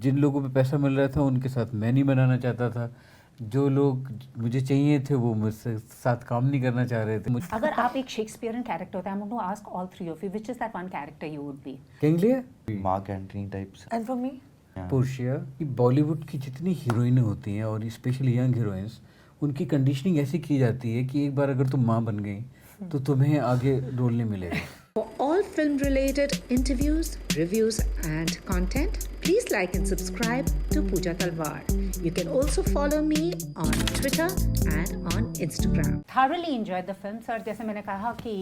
जिन लोगों पे पैसा मिल रहा था उनके साथ मैं नहीं बनाना चाहता था, जो लोग मुझे चाहिए थे वो मुझसे साथ काम नहीं करना चाह रहे थे। अगर आप एक शेक्सपियरियन कैरेक्टर होते हैं, I'm going to ask all three of you, which is that one character you would be? King Lear, Mark Antony types. And for me? Portia. Bollywood की जितनी हीरोइनें होती हैं और स्पेशली यंग हीरोइंस, उनकी कंडीशनिंग ऐसी की जाती है कि एक बार अगर तुम माँ बन गई तो तुम्हें आगे रोल नहीं मिलेगा। For all film-related interviews, reviews, and content, please like and subscribe to Puja Talwar. You can also follow me on Twitter and on Instagram. Thoroughly enjoyed the film, sir. जैसे मैंने कहा कि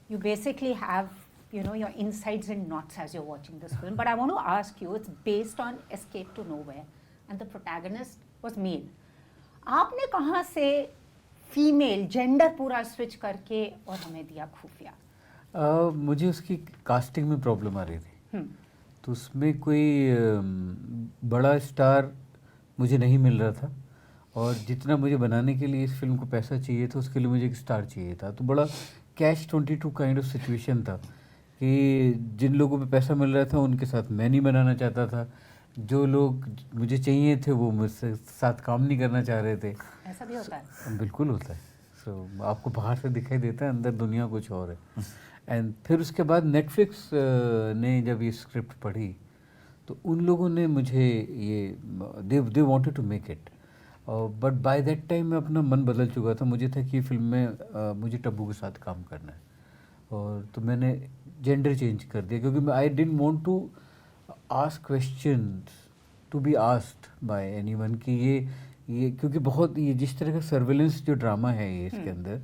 you basically have, you know, your insides and knots as you're watching this film. But I want to ask you, it's based on Escape to Nowhere, and the protagonist was male. आपने कहाँ से female gender पूरा switch करके और हमें दिया खुफिया? मुझे उसकी कास्टिंग में प्रॉब्लम आ रही थी। तो उसमें कोई बड़ा स्टार मुझे नहीं मिल रहा था, और जितना मुझे बनाने के लिए इस फिल्म को पैसा चाहिए था उसके लिए मुझे एक स्टार चाहिए था। तो बड़ा कैश 22 काइंड ऑफ सिचुएशन था कि जिन लोगों पे पैसा मिल रहा था उनके साथ मैं नहीं बनाना चाहता था, जो लोग मुझे चाहिए थे वो मुझसे साथ काम नहीं करना चाह रहे थे। ऐसा भी होता है? बिल्कुल होता है। आपको बाहर से दिखाई देता है, अंदर दुनिया कुछ और है। एंड फिर उसके बाद नेटफ्लिक्स ने जब ये स्क्रिप्ट पढ़ी तो उन लोगों ने मुझे ये they wanted to make it, but by that time मैं अपना मन बदल चुका था। मुझे था कि फिल्म में मुझे टब्बू के साथ काम करना है, और तो मैंने जेंडर चेंज कर दिया क्योंकि I didn't want to ask questions to be asked by anyone कि ये क्योंकि बहुत ये जिस तरह का सर्वेलेंस जो ड्रामा है ये इसके अंदर,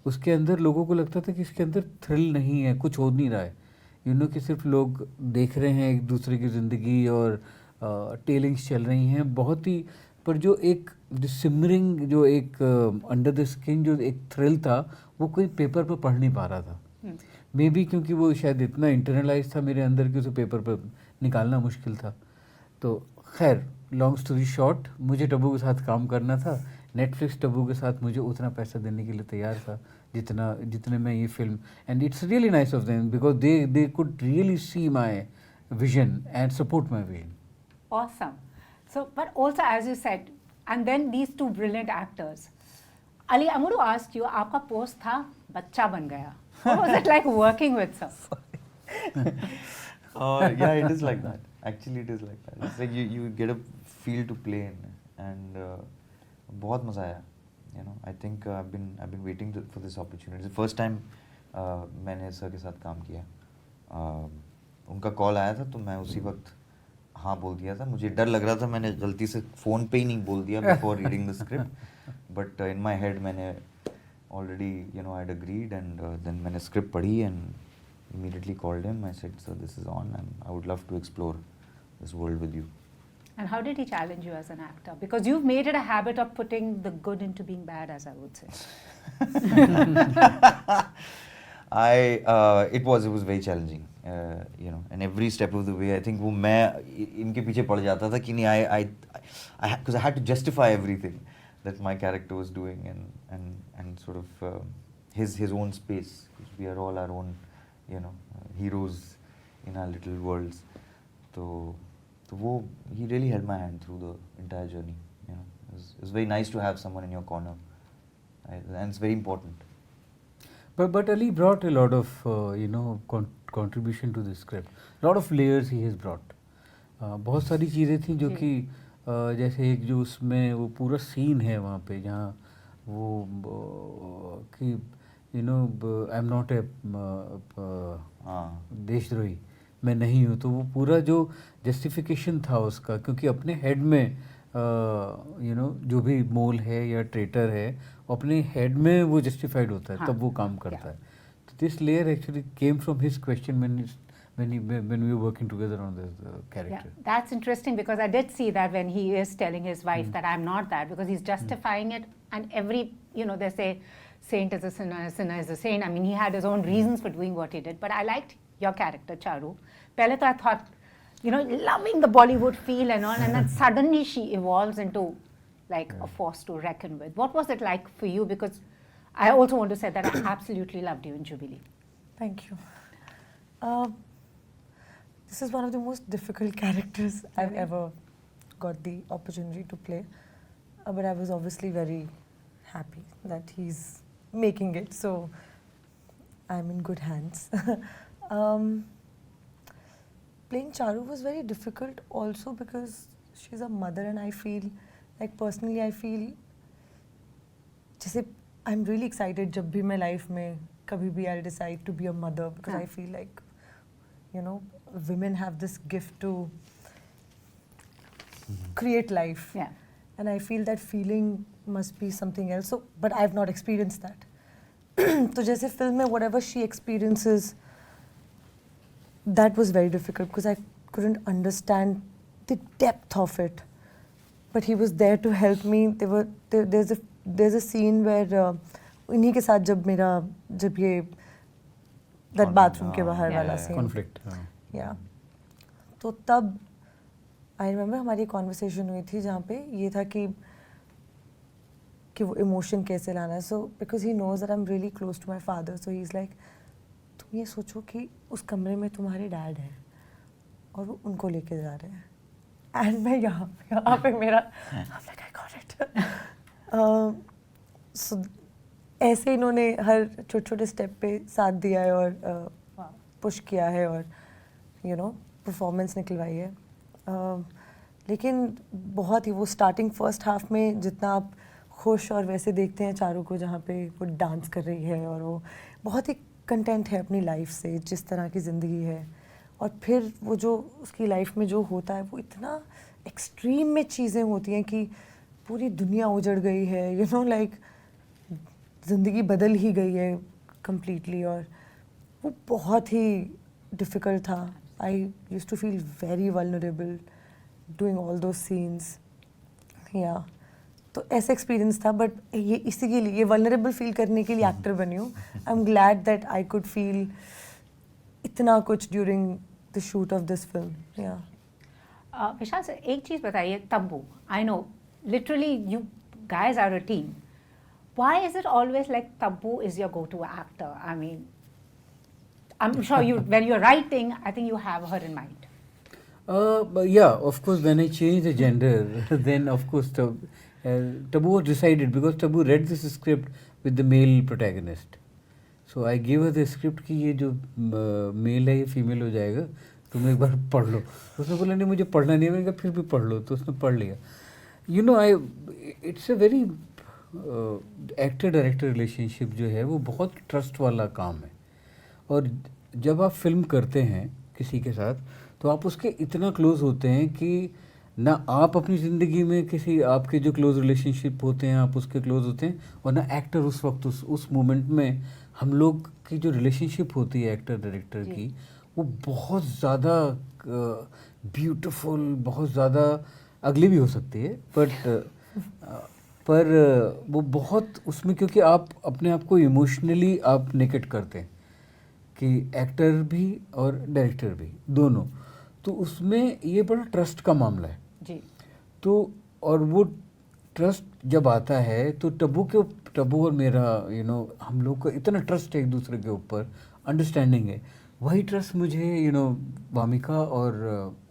उसके अंदर लोगों को लगता था कि इसके अंदर थ्रिल नहीं है, कुछ हो नहीं रहा है, कि सिर्फ लोग देख रहे हैं एक दूसरे की ज़िंदगी और टेलिंग्स चल रही हैं बहुत ही, पर जो एक सिमरिंग जो एक अंडर द स्किन जो एक थ्रिल था वो कोई पेपर पर पढ़ नहीं पा रहा था। मे बी क्योंकि वो शायद इतना इंटरनलाइज था मेरे अंदर कि उसे पेपर पर निकालना मुश्किल था। तो खैर लॉन्ग स्टोरी शॉर्ट, मुझे टब्बू के साथ काम करना था। नेटफ्लिक्स टब्बू के साथ मुझे उतना पैसा देने के लिए तैयार था जितने में ये film, and it's really nice of them because they could really see my vision and support my vision. Awesome. So, but also as you said, and then these two brilliant actors. Ali, I'm going to ask you, आपका post था बच्चा बन गया. What was it like working with sir? Yeah, it is like that. Actually, it is like that. It's like you get a field to play in, and बहुत मजा आया. You know, I think I've been waiting for this opportunity. It's the first time मैंने sir के साथ काम किया. उनका call आया था तो मैं उसी वक्त हाँ बोल दिया था. मुझे डर लग रहा था, मैंने गलती से फ़ोन पे ही नहीं बोल दिया before reading the script. But in my head मैंने already, you know, I had agreed, and then मैंने script पढ़ी and immediately called him. I said, sir, this is on and I would love to explore this world with you. And how did he challenge you as an actor? Because you've made it a habit of putting the good into being bad, as I would say. It was very challenging, you know, and every step of the way I think वो मैं इनके पीछे पड़ जाता था कि नहीं, because I had to justify everything that my character was doing, and sort of his own space, because we are all our own, you know, heroes in our little worlds. So वो he really held my hand through the entire journey. You know, it was very nice to have someone in your corner, and it's very important. But Ali brought a lot of contribution to the script. A lot of layers he has brought. बहुत सारी चीज़ें थी जो कि जैसे एक जो उसमें वो पूरा सीन है वहाँ पे जहाँ वो कि आई एम नॉट ए देशद्रोही, मैं नहीं हूँ, तो वो पूरा जो जस्टिफिकेशन था उसका, क्योंकि अपने हेड में जो भी मोल है या ट्रेटर है अपने हेड में वो जस्टिफाइड होता है, तब वो काम करता है. तो this layer actually came from his question when we were working together on this character. Yeah, that's interesting because I did see that when he is telling his wife that I'm not that, because he's justifying it, and every, they say saint is a sinner is a saint. I mean, he had his own reasons for doing what he did, but I liked your character, Charu. Pehle to I thought, loving the Bollywood feel and all, and then suddenly she evolves into like a force to reckon with. What was it like for you? Because I also want to say that I absolutely loved you in Jubilee. Thank you. this is one of the most difficult characters I've ever got the opportunity to play. But I was obviously very happy that he's making it, so I'm in good hands. Playing Charu was very difficult also because she's a mother, and I feel like personally I feel जैसे I'm really excited जब भी मैं life में कभी भी I'll decide to be a mother, because I feel like, you know, women have this gift to create life. Yeah. And I feel that feeling must be something else. So, but I've not experienced that. तो जैसे film में whatever she experiences, that was very difficult because I couldn't understand the depth of it. But he was there to help me. There's a scene where इन्हीं के साथ जब ये that bathroom के बाहर वाला scene. Conflict. Yeah. तो तब I remember हमारी conversation हुई थी जहाँ पे ये था कि वो emotion कैसे लाना है. So because he knows that I'm really close to my father, so he's like, तुम ये सोचो कि उस कमरे में तुम्हारे डैड हैं और वो उनको लेके जा रहे हैं. And मैं यहाँ पे मेरा I'm like I got it. So ऐसे इन्होंने हर छोटे-छोटे स्टेप पे साथ दिया है और पुश किया है और you know परफॉर्मेंस निकलवाई है. लेकिन बहुत ही वो स्टार्टिंग फर्स्ट हाफ में जितना आप खुश और वैसे देखते हैं चारू को जहाँ पे वो डांस कर रही है और वो बहुत ही कंटेंट है अपनी लाइफ से, जिस तरह की ज़िंदगी है, और फिर वो जो उसकी लाइफ में जो होता है वो इतना एक्सट्रीम में चीज़ें होती हैं कि पूरी दुनिया उजड़ गई है, यू नो लाइक ज़िंदगी बदल ही गई है कम्प्लीटली. और वो बहुत ही डिफ़िकल्ट था. I used to feel very vulnerable doing all those scenes. या तो ऐसा एक्सपीरियंस था. बट ये इसी के लिए, ये वल्नरेबल फील करने के लिए एक्टर बनी हूँ. I am glad that I could feel इतना कुछ during the shoot of this film. Yeah Vishal sir, एक चीज़ बताइए, Tabu, I know literally you guys are a team. Why is it always like Tabu is your go-to actor? I mean, I'm sure you, when you're writing, I think you have her in mind. But yeah, of course, when I changed the gender, then of course Tabu was decided because Tabu read this script with the male protagonist. So I gave her the script कि ये जो male है ये female हो जाएगा, तुम एक बार पढ़ लो. उसने बोला नहीं मुझे पढ़ना नहीं है. मैंने कहा फिर भी पढ़ लो. तो उसने पढ़ लिया. You know, it's a very actor director relationship जो है वो बहुत ट्रस्ट वाला काम है. और जब आप फिल्म करते हैं किसी के साथ तो आप उसके इतना क्लोज होते हैं कि ना आप अपनी ज़िंदगी में किसी आपके जो क्लोज रिलेशनशिप होते हैं आप उसके क्लोज होते हैं, और ना एक्टर उस वक्त उस मोमेंट में हम लोग की जो रिलेशनशिप होती है एक्टर डायरेक्टर की वो बहुत ज़्यादा ब्यूटीफुल, बहुत ज़्यादा अगली भी हो सकती है. पर वो बहुत उसमें, क्योंकि आप अपने आप को इमोशनली आप नेकेट करते हैं कि एक्टर भी और डायरेक्टर भी दोनों, तो उसमें ये बड़ा ट्रस्ट का मामला है जी. तो और वो ट्रस्ट जब आता है तो टबू और मेरा हम लोग का इतना ट्रस्ट है एक दूसरे के ऊपर, अंडरस्टैंडिंग है. वही ट्रस्ट मुझे वामिका और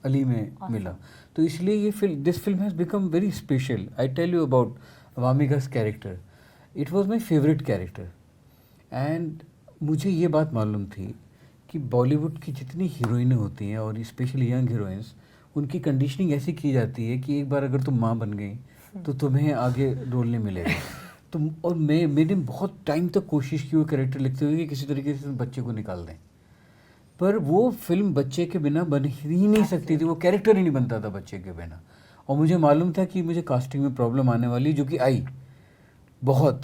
अली में मिला. तो इसलिए ये this film has become very special. I tell you about Vamika's character. It was my favorite character. And मुझे ये बात मालूम थी कि बॉलीवुड की जितनी हीरोइनें होती हैं और स्पेशली यंग हीरोइंस, उनकी कंडीशनिंग ऐसी की जाती है कि एक बार अगर तुम माँ बन गई तो तुम्हें आगे रोल नहीं मिलेगा. और मैंने बहुत टाइम तक कोशिश की वो कैरेक्टर लिखते हुए कि किसी तरीके से बच्चे को निकाल दें, पर वो फिल्म बच्चे के बिना बन ही नहीं सकती थी. वो कैरेक्टर ही नहीं बनता था बच्चे के बिना. और मुझे मालूम था कि मुझे कास्टिंग में प्रॉब्लम आने वाली, जो कि आई बहुत.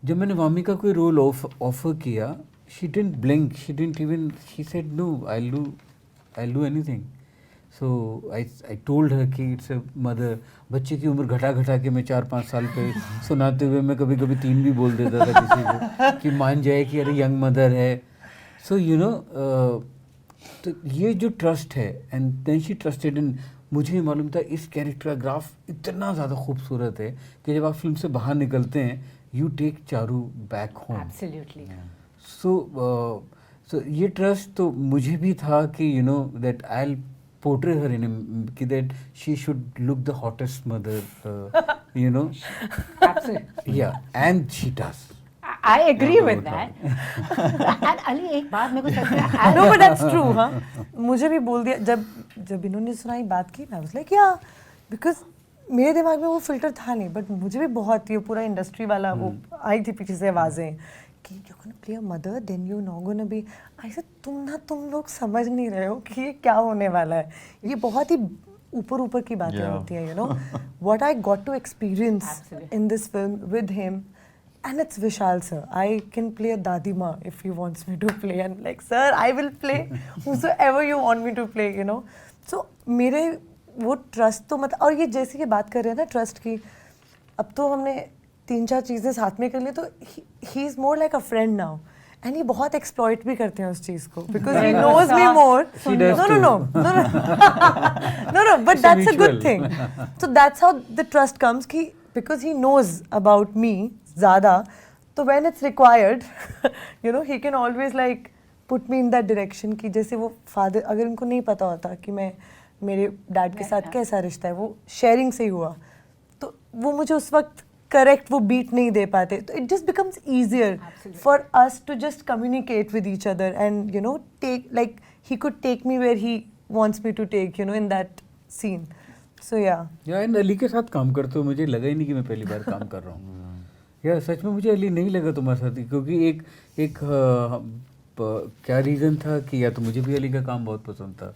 जब मैंने वामिका को रोल ऑफर किया, she didn't blink, she didn't even, she said no, I do anything. So I told her कि इट्स अ मदर. बच्चे की उम्र घटा के मैं 4-5 साल पे सुनाते हुए मैं कभी 3 भी बोल देता था किसी को कि मान जाए कि अरे यंग मदर है. सो तो ये जो ट्रस्ट है, and then she trusted in. मुझे मालूम था इस कैरेक्टर का ग्राफ इतना ज़्यादा खूबसूरत है कि जब आप फिल्म से बाहर निकलते हैं, you take Charu back home. Absolutely. So So ये ट्रस्ट तो मुझे भी था कि you know that I'll portray her in a कि that she should look the hottest mother, you know. Absolutely. Yeah, and she does. I agree No with doubt. that. And Ali, एक बात मेरे को सच में No, but that's true, हाँ. मुझे भी बोल दिया जब इन्होंने सुनाई बात की, I was like yeah, because मेरे दिमाग में वो फिल्टर था नहीं, but मुझे भी बहुत ये पूरा इंडस्ट्री वाला वो आई थी पीछे से आवाजें कि you're gonna play a mother, then you're not gonna be. I said तुम लोग समझ नहीं रहे हो कि ये क्या होने वाला है. ये बहुत ही ऊपर की बातें होती हैं, you know. What I got to experience Absolutely. in this film with him. And it's Vishal sir. I can play a dadima if he wants me to play. And like, sir, I will play whosoever you want me to play, you know. So मेरे वो trust तो मतलब, और ये जैसे कि बात कर रहे हैं ना trust की, अब तो हमने 3-4 चीज़ें साथ में कर ली, तो he is more like a friend now. And ये बहुत exploit भी करते हैं उस चीज़ को because he knows me more. She does No. No, but that's a good thing. So that's how the trust comes कि because he knows about me ज़्यादा, तो when it's required, you know, he can always like put me in that direction कि जैसे वो father, अगर उनको नहीं पता होता कि मैं मेरे डैड के साथ कैसा रिश्ता है, वो शेयरिंग से ही हुआ, तो वो मुझे उस वक्त करेक्ट वो बीट नहीं दे पाते, तो it just becomes easier for us to just communicate with each other and you know take, like he could take me where he wants me to take, you know, in that scene. So yeah. and Ali के साथ काम करते हो मुझे लगा ही नहीं कि मैं पहली बार काम कर रहा हूँ. या सच में मुझे अली नहीं लगा तुम्हारे साथ, क्योंकि एक क्या रीज़न था कि या तो मुझे भी अली का काम बहुत पसंद था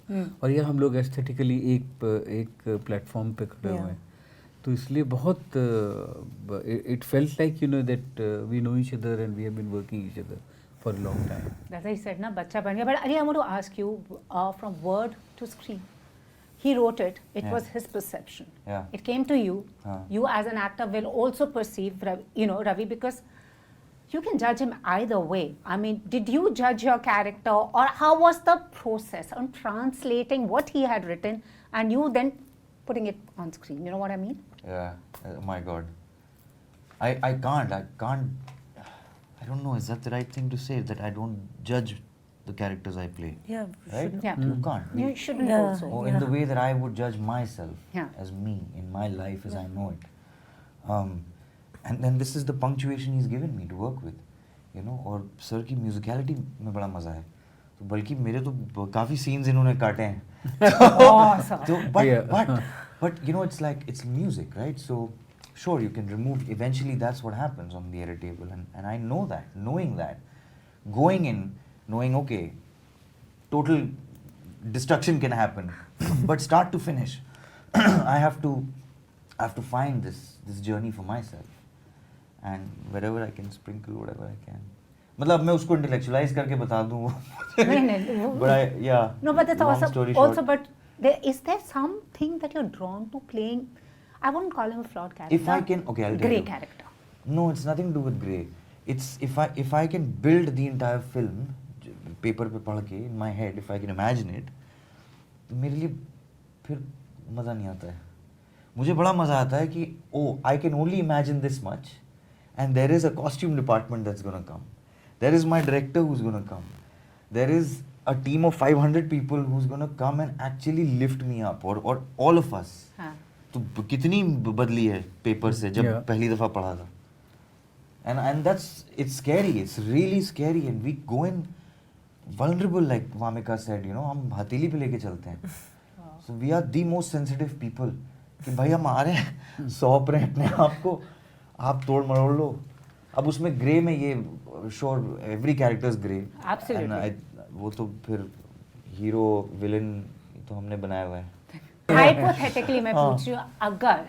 और या हम लोग एस्थेटिकली एक प्लेटफॉर्म पे खड़े हुए हैं, तो इसलिए बहुत it felt like you know that we know each other and we have been working each other for a long time. That's why I said ना बच्चा बन गया. But Ali, I want to ask you from word to screen. He wrote it. It was his perception. Yeah. It came to you. You as an actor will also perceive, Ravi, because you can judge him either way. I mean, did you judge your character, or how was the process on translating what he had written and you then putting it on screen? You know what I mean? Yeah. Oh my God. I can't. I don't know. Is that the right thing to say? That I don't judge the characters I play. Yeah. Right? Yeah. You can't. You shouldn't Yeah. also. Or in the way that I would judge myself as me, in my life as I know it. And then this is the punctuation he's given me to work with. You know, और sir की musicality में बड़ा मज़ा है. तो बल्कि मेरे तो काफ़ी scenes इन्होंने काटे हैं. Awesome. So, but you know, it's like, it's music, right? So sure, you can remove, eventually that's what happens on the edit table, and I know that, knowing that, going in, knowing, okay, total destruction can happen, but start to finish, I have to find this journey for myself, and wherever I can sprinkle whatever I can. मतलब मैं उसको intellectualize करके बता दूँ, नहीं, but yeah. No, but that's long also, story short, but is there something that you're drawn to playing? I wouldn't call him a flawed character. If I can, okay, I'll tell Grey you. character. No, it's nothing to do with grey. It's if I can build the entire film, paper पे पढ़ के, in my head, if I can imagine it, मेरे लिए फिर मज़ा नहीं आता है. मुझे बड़ा मज़ा आता है कि I can only imagine this much, and there is a costume department that's gonna come. There is my director who's gonna come. There is a team of 500 people who's gonna come and actually lift me up, or all of us. हाँ. तो कितनी बदली है paper से जब पहली दफ़ा पढ़ा था. And it's scary, it's really scary, and we go in vulnerable, like Wamiqa said, you know, हम हथेली पे लेके चलते हैं. So we are the most sensitive people, कि भाई हम आ रहे हैं, सौंप रहे हैं अपने आप को, आप तोड़ मरोड़ लो. अब उसमें ग्रे में ये sure every character is grey. Absolutely. And वो तो फिर हीरो विलन तो हमने बनाया हुआ है. Hypothetically, मैं पूछ रही हूँ, अगर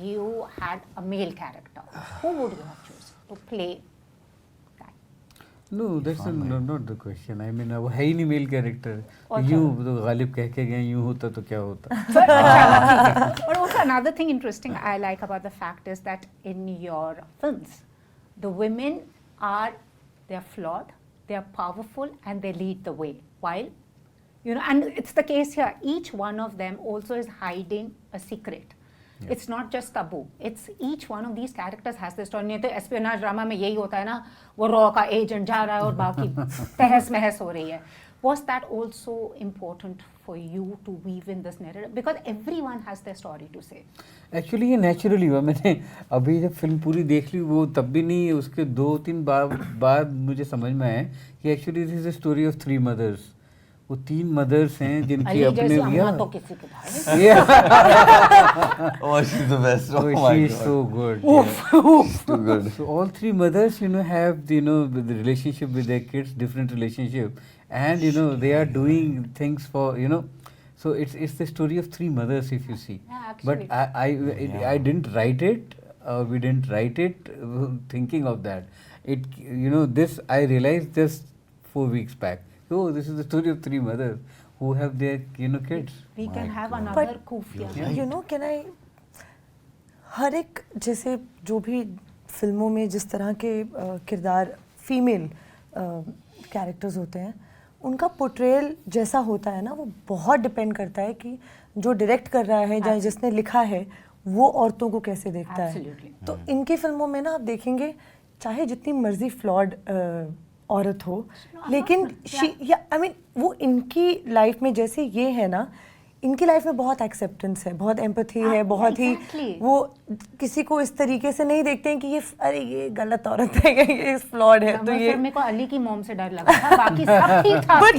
you had a male character, who would you have chosen to play that? No, that's not the question. I mean, वो है ही नहीं मेल कैरेक्टर. यूँ तो गालिब कह के गए, यूँ होता तो क्या होता. But also another thing interesting I like about the fact is that in your films, the women they're flawed, they're powerful, and they lead the way. While, you know, and it's the case here, each one of them also is hiding a secret. It's not just Tabu. It's each one of these characters has this story. नहीं तो espionage drama में यही होता है ना, वो raw का agent जा रहा है और बाकी तहस महस हो रही है. Was that also important for you to weave in this narrative? Because everyone has their story to say. Actually ये naturally हुआ. मैंने अभी जब फिल्म पूरी देख ली वो तब भी नहीं, उसके 2-3 बार बाद मुझे समझ में आया कि actually this is a story of 3 mothers. वो 3 mothers हैं जिनकी अपने तो किसी के भाई. Oh, she's the best. Oh, Oh, my she's God. so good. She's too good. So all 3 mothers, have the the relationship with their kids, different relationship, and they are doing things for So it's the story of 3 mothers if you see. Yeah, But absolutely. I didn't write it. We didn't write it thinking of that. It this I realized just 4 weeks back. Oh, this is the story of 3 mothers who have their kids. We can My have God. another khufiya. Yeah. can I हर एक जैसे जो भी फिल्मों में जिस तरह के किरदार फीमेल कैरेक्टर्स होते हैं उनका पोर्ट्रेयल जैसा होता है ना वो बहुत डिपेंड करता है कि जो डायरेक्ट कर रहा है या जिसने लिखा है वो औरतों को कैसे देखता Absolutely. है. तो इनकी फिल्मों में ना आप देखेंगे चाहे जितनी मर्जी फ्लॉड औरत हो लेकिन आई मीन वो इनकी लाइफ में जैसे ये है ना इनकी लाइफ में बहुत एक्सेप्टेंस है, बहुत एम्पैथी है, बहुत exactly. ही वो किसी को इस तरीके से नहीं देखते हैं कि ये अरे ये गलत औरत है ये फ्लॉड है. तो ये मेरे को अली की मॉम से डर लगा था, बाकी सब ठीक था. but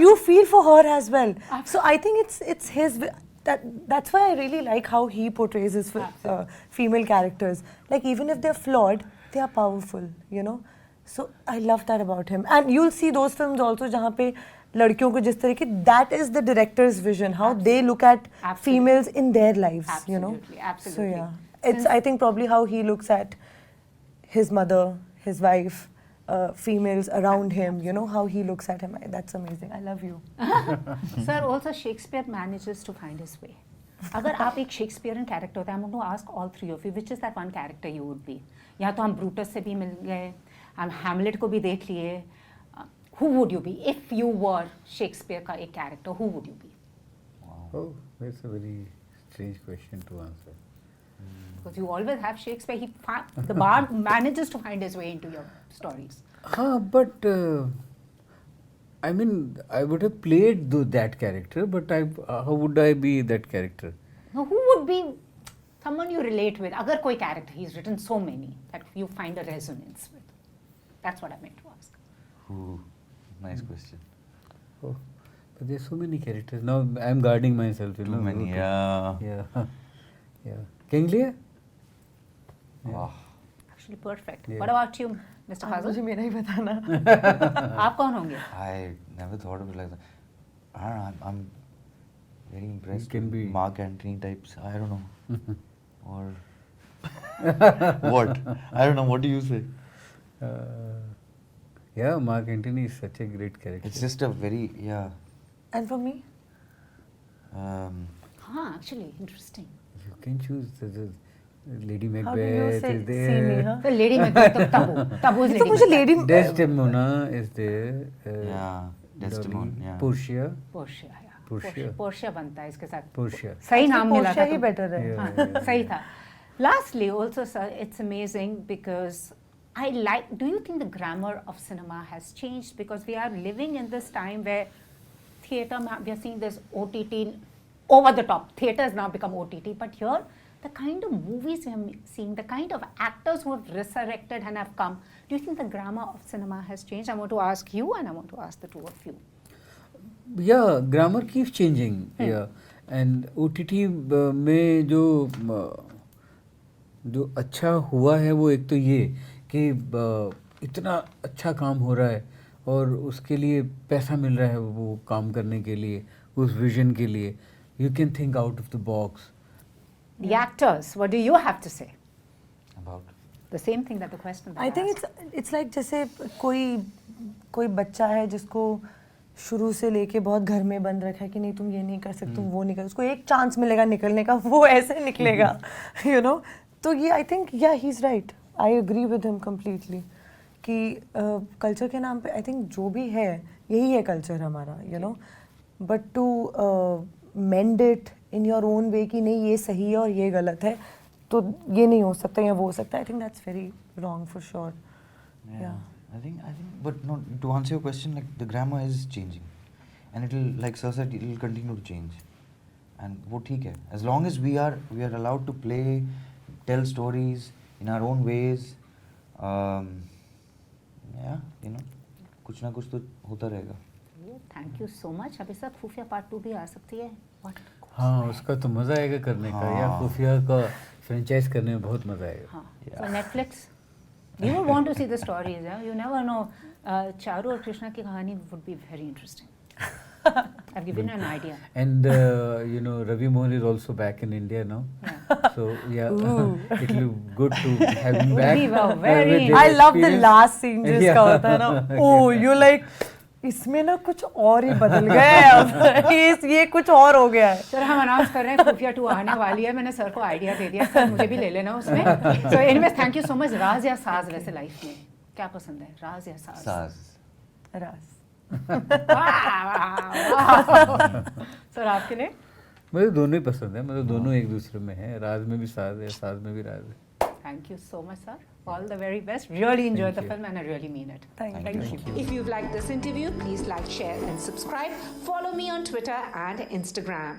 you feel for her as well. So I think it's his that's why I really like how he portrays his female characters. Like even if they're flawed, they are powerful, So I love that about him. And you'll see those films also जहाँ पे लड़कियों को जिस तरीके that is the director's vision, how they look at females in their lives, Absolutely. So yeah, it's I think probably how he looks at his mother, his wife, females around him, how he looks at him. That's amazing. I love you. Sir, also Shakespeare manages to find his way. अगर आप एक Shakespearean character होते हैं, I'm going to ask all 3 of you, which is that one character you would be? या तो हम Brutus से भी मिल गए, हम हैमलेट को भी देख लिए. Who would you be if you were Shakespeare का एक character? Who would you be? Oh, that's a very strange question to answer. Because you always have Shakespeare. The bard manages to find his way into your stories. But I mean, I would have played that character, but how would I be that character? Now, who would be someone you relate with? अगर कोई character, he's written so many that you find a resonance with. That's what I meant to ask. Ooh, nice question. Oh, but there's so many characters. Now I'm guarding myself. Too many, Okay. yeah. Yeah. King Lear? Oh. Actually, perfect. Yeah. What about you, Mr. Fazal? मुझे मेरा ही बताना. आप कौन होंगे? I never thought of it like that. I don't know, I'm very impressed can with be- Mark Antony types. I don't know. Or what? I don't know. What do you say? Yeah, Mark Antony is such a great character. It's just a very And for me? Actually, interesting. You can choose. The Lady How do you Macbeth say is see there. me, huh? The lady Macbeth of Tabu. Tabu is ये तो lady मुझे Macbeth. lady Desdemona is there. Yeah, Desdemona, Dolly, yeah. Portia. Portia, yeah. Portia. Portia बनता है इसके साथ. Portia. सही नाम मिला पोर्शिया था. ही तो- बेटर है. Yeah, हाँ, yeah, सही yeah. था. Lastly, also, sir, it's amazing because do you think the grammar of cinema has changed? Because we are living in this time where theatre, we are seeing this OTT, over the top. Theatre has now become OTT, but here, the kind of movies we are seeing, the kind of actors who have resurrected and have come, do you think the grammar of cinema has changed? I want to ask you and I want to ask the 2 of you. Yeah, grammar keeps changing. Yeah, and OTT में जो अच्छा हुआ है वो एक तो ये कि इतना अच्छा काम हो रहा है और उसके लिए पैसा मिल रहा है वो काम करने के लिए, उस विजन के लिए. You can think out of the box. The actors, what do you have to say? About. The same thing that the question that I think it's like जैसे कोई बच्चा है जिसको शुरू से लेके बहुत घर में बंद रखा है कि नहीं तुम ये नहीं कर सकते, तुम वो नहीं कर, उसको एक चांस मिलेगा निकलने का, वो ऐसे निकलेगा. तो ये I think he is right. I agree with him completely कि कल्चर के नाम पे आई थिंक जो भी है यही है कल्चर हमारा, but to mend it in your own way कि नहीं ये सही है और ये गलत है, तो ये नहीं हो सकता या वो हो सकता है. I think that's very wrong for sure. Yeah. I think, but no, to answer your question, like the grammar is changing, and it will, like Sir said, it will continue to change, and वो ठीक है. As long as we are allowed to play, tell stories in our own ways, yeah, you know, कुछ ना कुछ तो होता रहेगा. Thank you so much. अभी सर खुफिया पार्ट 2 भी आ सकती है. हाँ, उसका तो मज़ा आएगा करने का, या खुफिया का फ्रेंचाइज करने में बहुत मज़ा आएगा. हाँ. So Netflix, you will want to see the stories. You never know. Charu और कृष्णा की कहानी would be very interesting. I've given you an idea. And you know, Ravi Mohan is also back in India now. Yeah. So yeah, it will be good to have him Would back. be very with I his love the experience. last scene जिसका होता है ना. Oh, you like इसमें ना कुछ और ही बदल गया है अब. ये कुछ और हो गया है. सर हम अनाउंस कर रहे हैं खुफिया 2 आने वाली है. मैंने सर को आइडिया दे दिया, सर मुझे भी ले लेना उसमें. So anyway, thank you so much. राज या साज वैसे लाइफ में क्या पसंद है, राज या साज? साज. राज. सर आपके लिए? मुझे दोनों ही पसंद है, मतलब दोनों एक दूसरे में है. राज में भी साज है, साज में भी राज है. Thank you so much, sir. All the very best. Really enjoyed the you. film and I really mean it. Thank you. If you've liked this interview, please like, share, and subscribe. Follow me on Twitter and Instagram.